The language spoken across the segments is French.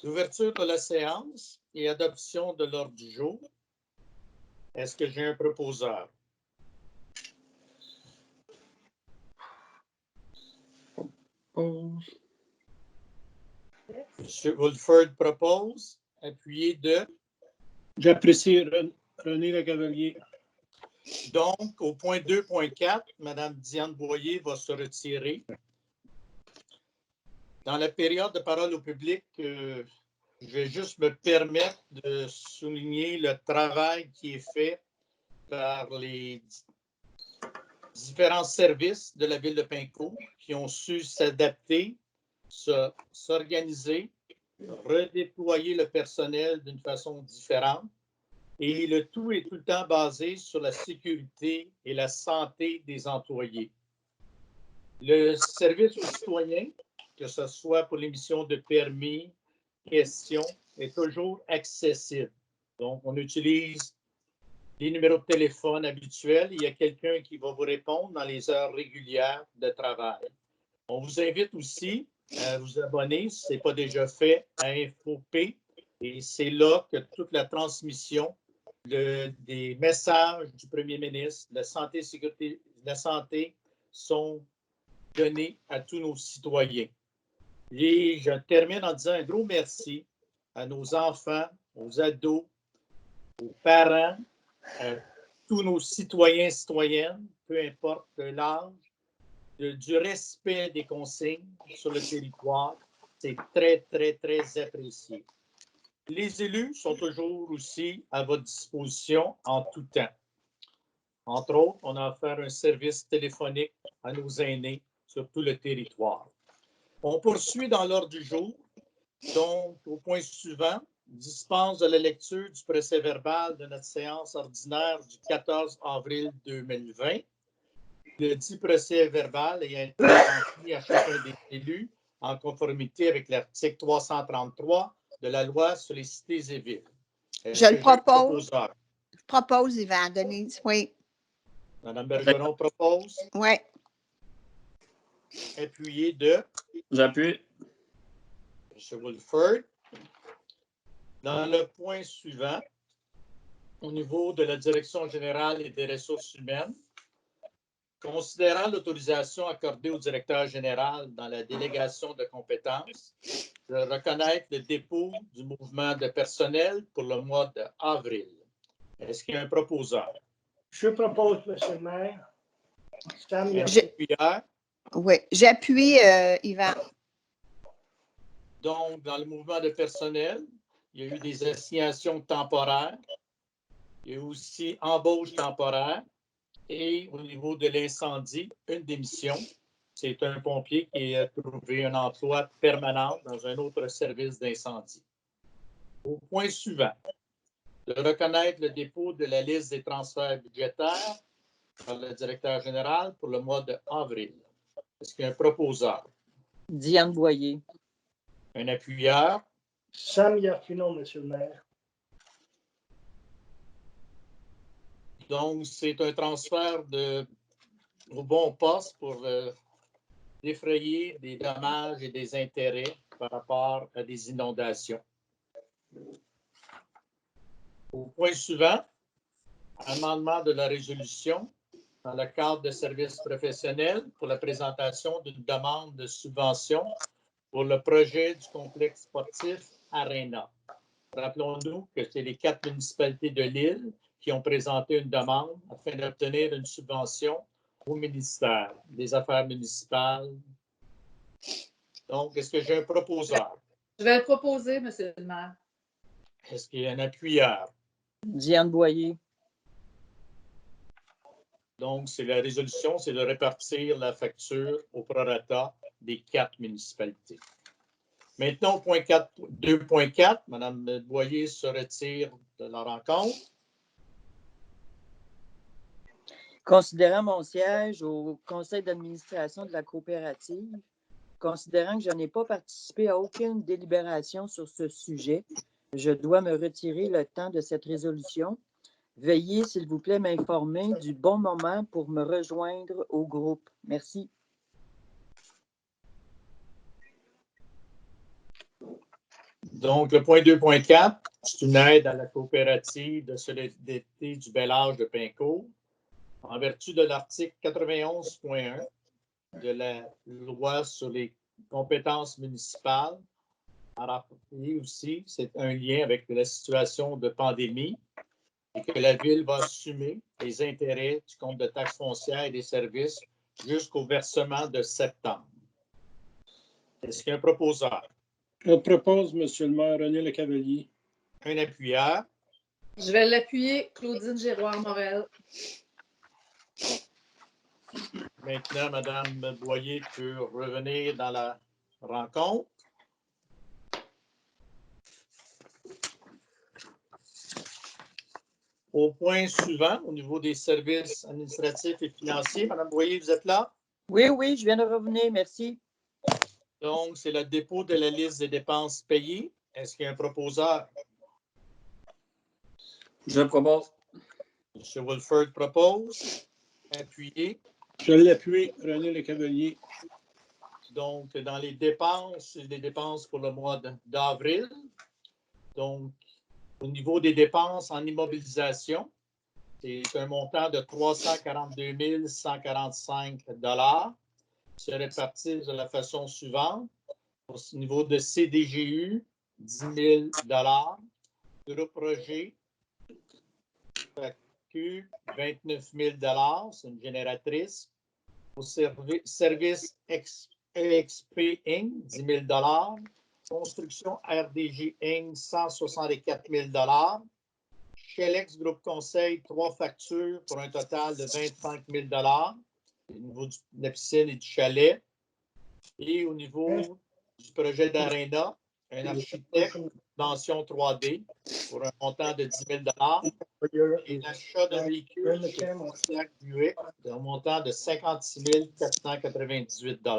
L'ouverture de la séance et adoption de l'ordre du jour. Est-ce que j'ai un proposeur? M. Woodford propose, appuyé de... J'apprécie René Lecavalier. Donc, au point 2.4, Mme Diane Boyer va se retirer. Dans la période de parole au public, je vais juste me permettre de souligner le travail qui est fait par les différents services de la ville de Pincourt qui ont su s'adapter, s'organiser, redéployer le personnel d'une façon différente. Et le tout est tout le temps basé sur la sécurité et la santé des employés. Le service aux citoyens, que ce soit pour l'émission de permis, questions, est toujours accessible. Donc, on utilise les numéros de téléphone habituels. Il y a quelqu'un qui va vous répondre dans les heures régulières de travail. On vous invite aussi à vous abonner, si ce n'est pas déjà fait, à InfoP. Et c'est là que toute la transmission des messages du premier ministre, de la santé et sécurité, de la santé sont donnés à tous nos citoyens. Et je termine en disant un gros merci à nos enfants, aux ados, aux parents, à tous nos citoyens et citoyennes, peu importe l'âge, du respect des consignes sur le territoire. C'est très, très, très apprécié. Les élus sont toujours aussi à votre disposition en tout temps. Entre autres, on a offert un service téléphonique à nos aînés sur tout le territoire. On poursuit dans l'ordre du jour. Donc, au point suivant, dispense de la lecture du procès-verbal de notre séance ordinaire du 14 avril 2020. Le dit procès-verbal est transmis à chacun des élus en conformité avec l'article 333 de la loi sur les cités et villes. Je le propose. Je propose, Yvan, Denise, oui. Mme Bergeron propose. Oui. Appuyé de... J'appuie. M. Woodford. Dans le point suivant, au niveau de la Direction générale et des ressources humaines, considérant l'autorisation accordée au directeur général dans la délégation de compétences, de reconnaître le dépôt du mouvement de personnel pour le mois d'avril. Est-ce qu'il y a un proposeur? Je propose, M. le maire. Oui, j'appuie, Yvan. Donc, dans le mouvement de personnel, il y a eu des assignations temporaires. Il y a eu aussi embauche temporaire. Et au niveau de l'incendie, une démission. C'est un pompier qui a trouvé un emploi permanent dans un autre service d'incendie. Au point suivant, de reconnaître le dépôt de la liste des transferts budgétaires par le directeur général pour le mois d'avril. Est-ce qu'il y a un proposeur? Diane Boyer. Un appuyeur? Sam Yafino, M. le maire. Donc, c'est un transfert au bon poste pour défrayer des dommages et des intérêts par rapport à des inondations. Au point suivant, amendement de la résolution dans le cadre de services professionnels pour la présentation d'une demande de subvention pour le projet du complexe sportif Arena. Rappelons-nous que c'est les 4 municipalités de l'île qui ont présenté une demande afin d'obtenir une subvention au ministère des Affaires municipales. Donc, est-ce que j'ai un proposeur? Je vais le proposer, M. le maire. Est-ce qu'il y a un appuyeur? Diane Boyer. Donc, c'est la résolution, c'est de répartir la facture au prorata des 4 municipalités. Maintenant, au point 2.4, Mme Boyer se retire de la rencontre. Considérant mon siège au conseil d'administration de la coopérative, considérant que je n'ai pas participé à aucune délibération sur ce sujet, je dois me retirer le temps de cette résolution. Veuillez, s'il vous plaît, m'informer du bon moment pour me rejoindre au groupe. Merci. Donc, le point 2.4, c'est une aide à la coopérative de solidarité du bel âge de Pincourt. En vertu de l'article 91.1 de la loi sur les compétences municipales, et aussi, c'est un lien avec la situation de pandémie et que la Ville va assumer les intérêts du compte de taxes foncières et des services jusqu'au versement de septembre. Est-ce qu'il y a un proposeur? Je propose, Monsieur le maire, René Lecavalier. Un appuyeur? Je vais l'appuyer, Claudine Giroir-Morel. Maintenant, Mme Boyer peut revenir dans la rencontre. Au point suivant, au niveau des services administratifs et financiers, Mme Boyer, vous êtes là? Oui, oui, je viens de revenir, merci. Donc, c'est le dépôt de la liste des dépenses payées. Est-ce qu'il y a un proposeur? Je propose. M. Wolford propose. Appuyé. Je l'appuie, René Lecavalier. Donc, dans les dépenses, c'est des dépenses pour le mois d'avril. Donc, au niveau des dépenses en immobilisation, c'est un montant de 342 145 $. Se répartit de la façon suivante. Au niveau de CDGU, 10 000 $. Groupe projet, FAQ, 29 000 $. C'est une génératrice. Au service EXP Inc., 10 000 $. Construction RDG Inc., 164 000 $. Chelex Groupe Conseil, 3 factures pour un total de 25 000 $ au niveau de la piscine et du chalet. Et au niveau du projet d'Arena, un architecte mention 3D pour un montant de 10 000 $ et l'achat d'un véhicule chez Pontiac Buick d'un montant de 56 498 $.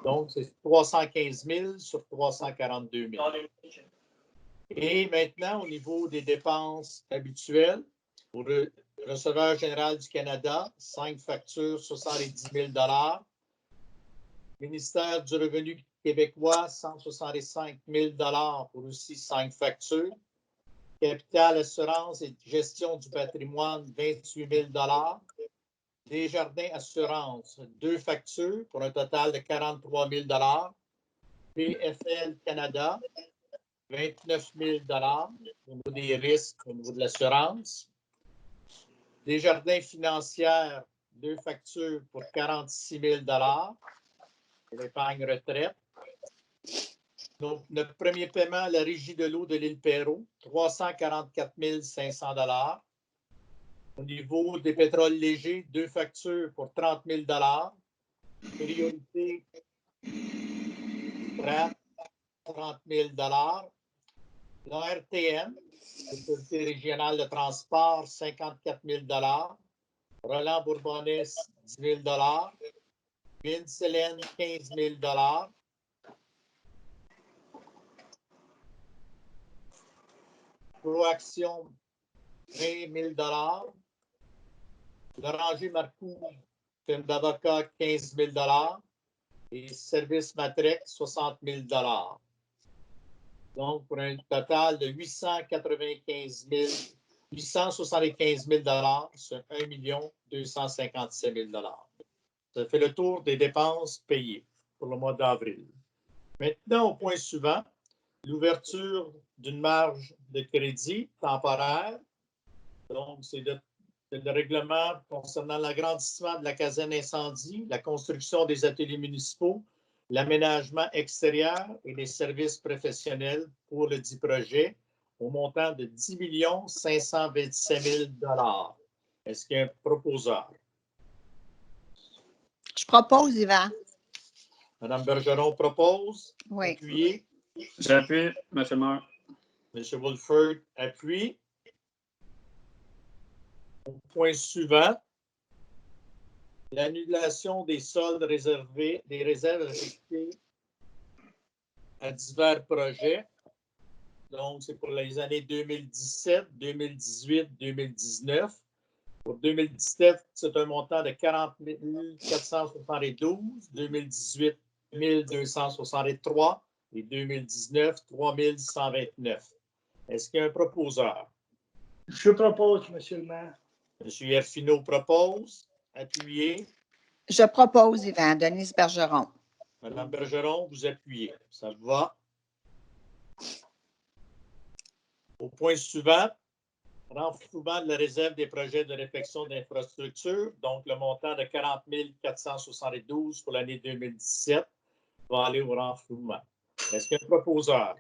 Donc, c'est 315 000 sur 342 000. Et maintenant, au niveau des dépenses habituelles, pour le receveur général du Canada, 5 factures, 70 000 $. Ministère du Revenu québécois, 165 000 $ pour aussi 5 factures. Capital Assurance et Gestion du patrimoine, 28 000 $. Desjardins Assurance, 2 factures pour un total de 43 000 $. PFL Canada, 29 000 $ au niveau des risques, au niveau de l'assurance. Desjardins Financières, 2 factures pour 46 000 $ pour l'épargne retraite. Notre premier paiement à la Régie de l'eau de l'île Perrot, 344 500 $. Au niveau des pétroles légers, 2 factures pour 30 000 $. Priorité, 30 000 $. L'ARTM, l'Autorité régionale de transport, 54 000 $. Roland Bourbonnais, 10 000 $. Mine-Sélène, 15 000 $. Proaction, 20 000 $. L'Oranger Marcoux, firme d'avocat, 15 000 $. Et Service Matrec, 60 000 $. Donc, pour un total de 875 875 000 $ sur 1 257 000 $. Ça fait le tour des dépenses payées pour le mois d'avril. Maintenant, au point suivant, l'ouverture d'une marge de crédit temporaire. Donc, c'est le règlement concernant l'agrandissement de la caserne incendie, la construction des ateliers municipaux, l'aménagement extérieur et les services professionnels pour le dit projet au montant de 10 527 000 $. Est-ce qu'il y a un proposeur? Je propose, Yvan. Mme Bergeron propose. Oui. Appuyé. J'appuie, M. le maire. M. Wolford appuie. Au point suivant, l'annulation des soldes réservés, des réserves affectées à divers projets. Donc, c'est pour les années 2017, 2018, 2019. Pour 2017, c'est un montant de 40 472, 2018, 1 263, et 2019, 3129. Est-ce qu'il y a un proposeur? Je propose, Monsieur le maire. M. Herfineau propose. Appuyez. Je propose, Yvan. Denise Bergeron. Mme Bergeron, vous appuyez. Ça vous va? Au point suivant, renflouement de la réserve des projets de réflexion d'infrastructure, donc le montant de 40 472 pour l'année 2017 va aller au renflouement. Est-ce qu'il y a un proposeur?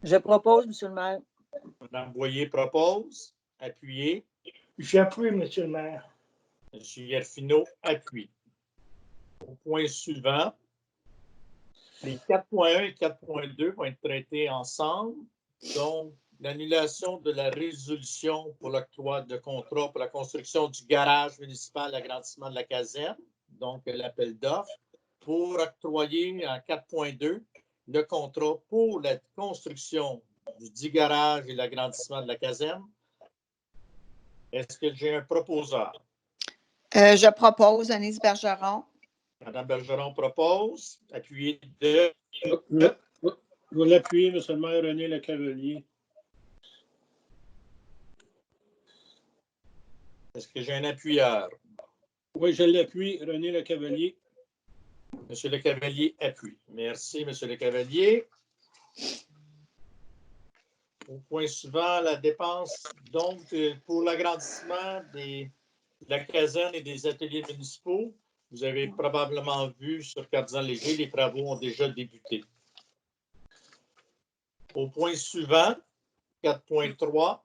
Je propose, Monsieur le maire. Mme Boyer propose. Appuyez. J'appuie, Monsieur le maire. M. Herfineau appuie. Au point suivant, les 4.1 et 4.2 vont être traités ensemble. Donc, l'annulation de la résolution pour l'octroi de contrat pour la construction du garage municipal, l'agrandissement de la caserne, donc l'appel d'offres, pour octroyer en 4.2 le contrat pour la construction du dit garage et l'agrandissement de la caserne. Est-ce que j'ai un proposeur? Je propose, Denise Bergeron. Mme Bergeron propose. Appuyé de... Je vais l'appuyer, M. le maire René Lecavalier. Est-ce que j'ai un appuyeur? Oui, je l'appuie, René Lecavalier. M. Lecavalier appuie. Merci, M. Lecavalier. Au point suivant, la dépense, donc, pour l'agrandissement de la caserne et des ateliers municipaux, vous avez probablement vu sur Cardinal Léger, les travaux ont déjà débuté. Au point suivant, 4.3,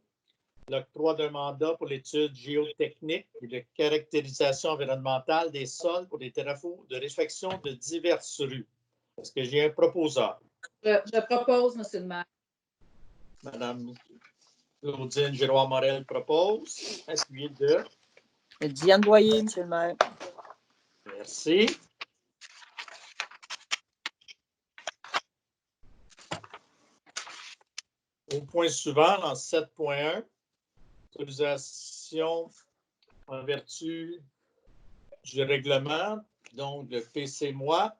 l'octroi d'un mandat pour l'étude géotechnique et de caractérisation environnementale des sols pour des travaux de réfection de diverses rues. Est-ce que j'ai un proposeur? Je propose, Monsieur le maire. Madame Claudine Giroir-Morel propose. Appuyé de... Diane Boyer, Monsieur le maire. Merci. Au point suivant, en 7.1, autorisation en vertu du règlement, donc le PC-moi.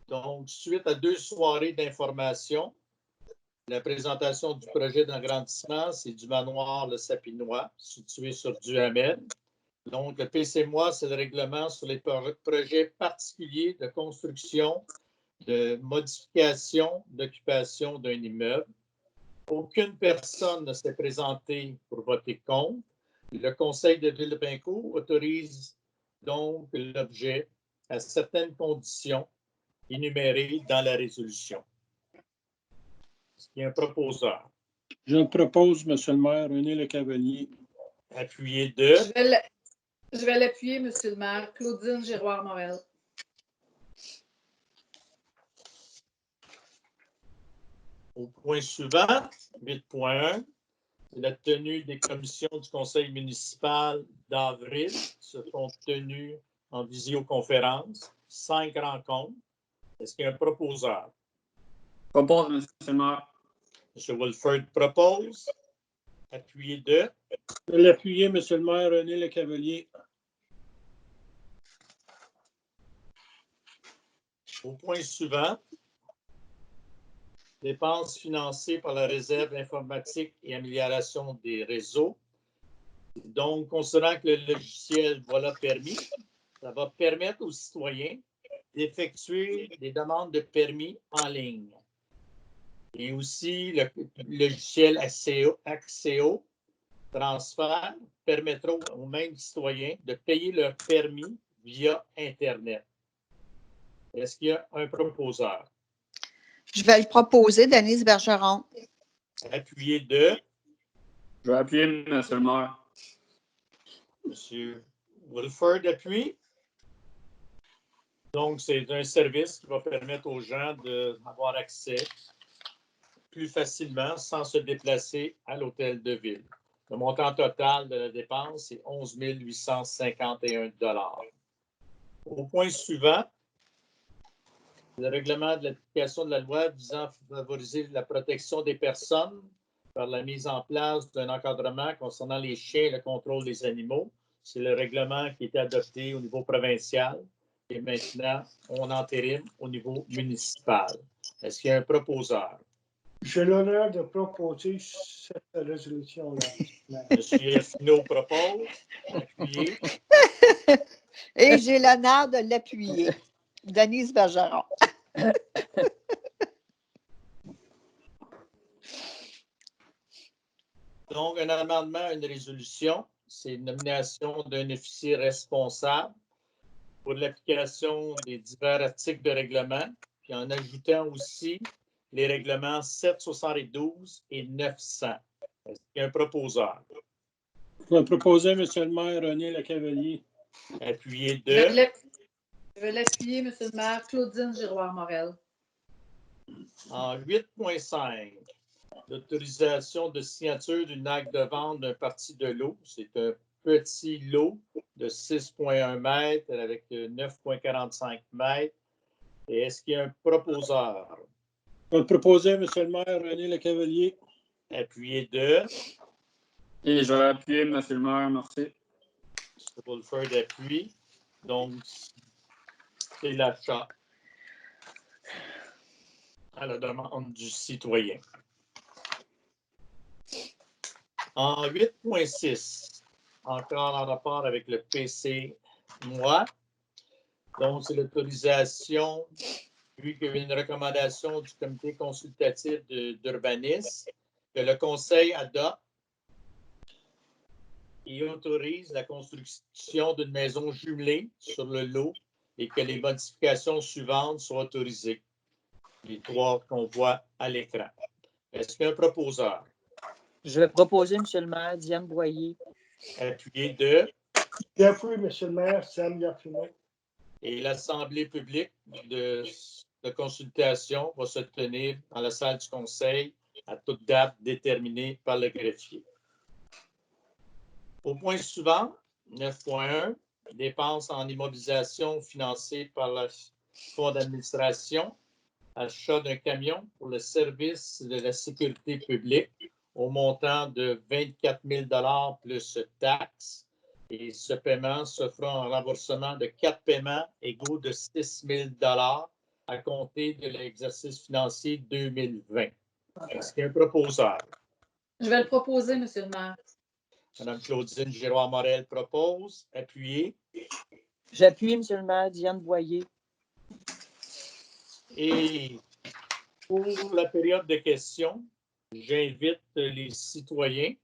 Donc, suite à 2 soirées d'information, la présentation du projet d'agrandissement, c'est du manoir Le Sapinois, situé sur Duhamel. Donc, le PC-moi, c'est le règlement sur les projets particuliers de construction, de modification, d'occupation d'un immeuble. Aucune personne ne s'est présentée pour voter contre. Le Conseil de Ville de Pincourt autorise donc l'objet à certaines conditions énumérées dans la résolution. Est-ce qu'il y a un proposeur? Je le propose, M. le maire René Lecavalier. Appuyé de... Je vais l'appuyer, Monsieur le maire. Claudine Giroir-Morel. Au point suivant, 8.1, la tenue des commissions du conseil municipal d'avril se sont tenues en visioconférence, 5 rencontres. Est-ce qu'il y a un proposeur? Propose, Monsieur le maire. M. Wolford propose. Appuyé de... Je vais l'appuyer, M. le maire René Lecavalier. Au point suivant, dépenses financées par la réserve informatique et amélioration des réseaux. Donc, considérant que le logiciel Voilà Permis, ça va permettre aux citoyens d'effectuer des demandes de permis en ligne. Et aussi, le logiciel Axéo transfert permettra aux mêmes citoyens de payer leur permis via Internet. Est-ce qu'il y a un proposeur? Je vais le proposer, Denise Bergeron. Appuyé de... Je vais appuyer, Monsieur le maire. M. Wolford appuie. Donc, c'est un service qui va permettre aux gens d'avoir accès plus facilement sans se déplacer à l'hôtel de ville. Le montant total de la dépense est 11 851 $. Au point suivant, le règlement de l'application de la loi visant à favoriser la protection des personnes par la mise en place d'un encadrement concernant les chiens et le contrôle des animaux. C'est le règlement qui a été adopté au niveau provincial et maintenant on entérine au niveau municipal. Est-ce qu'il y a un proposeur? J'ai l'honneur de proposer cette résolution-là. M. Finot propose. Appuyé. Et j'ai l'honneur de l'appuyer. Denise Bergeron. Donc, un amendement, une résolution, c'est une nomination d'un officier responsable pour l'application des divers articles de règlement, puis en ajoutant aussi les règlements 772 et 900. Est-ce qu'il y a un proposeur? Je vais proposer, M. le maire, René Lecavalier. Appuyé Je de. vais l'appuyer, M. le maire. Claudine Giroir-Morel. En 8.5, l'autorisation de signature d'une acte de vente d'un parti de lot. C'est un petit lot de 6,1 mètres avec 9,45 mètres. Et est-ce qu'il y a un proposeur? Je vais proposer, M. le maire, René Lecavalier. Appuyé de. Et je vais appuyer, M. le maire. Merci. C'est pour le faire d'appui. Donc, c'est l'achat à la demande du citoyen. En 8.6, encore en rapport avec le PC moi, donc c'est l'autorisation, vu qu'il y a une recommandation du comité consultatif d'urbanisme, que le conseil adopte et autorise la construction d'une maison jumelée sur le lot et que les modifications suivantes soient autorisées. Les trois qu'on voit à l'écran. Est-ce qu'il y a un proposeur? Je vais proposer, M. le maire, Diane Boyer. Appuyé de. J'appuie, M. le maire, Sam Garfinet. Et l'Assemblée publique de consultation va se tenir dans la salle du Conseil à toute date déterminée par le greffier. Au point suivant, 9.1, dépenses en immobilisation financées par le Fonds d'administration, achat d'un camion pour le service de la sécurité publique au montant de 24 000 $ plus taxes. Et ce paiement se fera en remboursement de 4 paiements égaux de 6 000 $ à compter de l'exercice financier 2020. Est-ce qu'il y a un proposeur? Je vais le proposer, M. le maire. Mme Claudine Giroir-Morel propose. Appuyé. J'appuie, M. le maire, Diane Boyer. Et pour la période de questions, j'invite les citoyens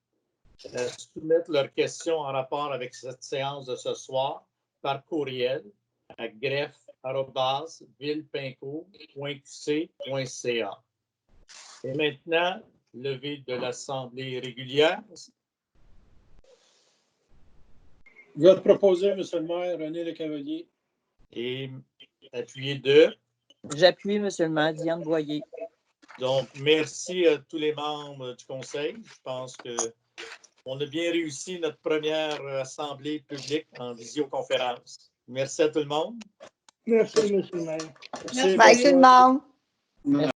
à soumettre leurs questions en rapport avec cette séance de ce soir par courriel à greffe@villepincourt.qc.ca. Et maintenant, levée de l'Assemblée régulière. Je vais proposer, M. le maire, René Lecavalier. Et appuyé de. J'appuie, M. le maire, Diane Boyer. Donc, merci à tous les membres du Conseil. Je pense qu'on a bien réussi notre première assemblée publique en visioconférence. Merci à tout le monde. Merci, M. le maire. Merci. Bye tout le monde.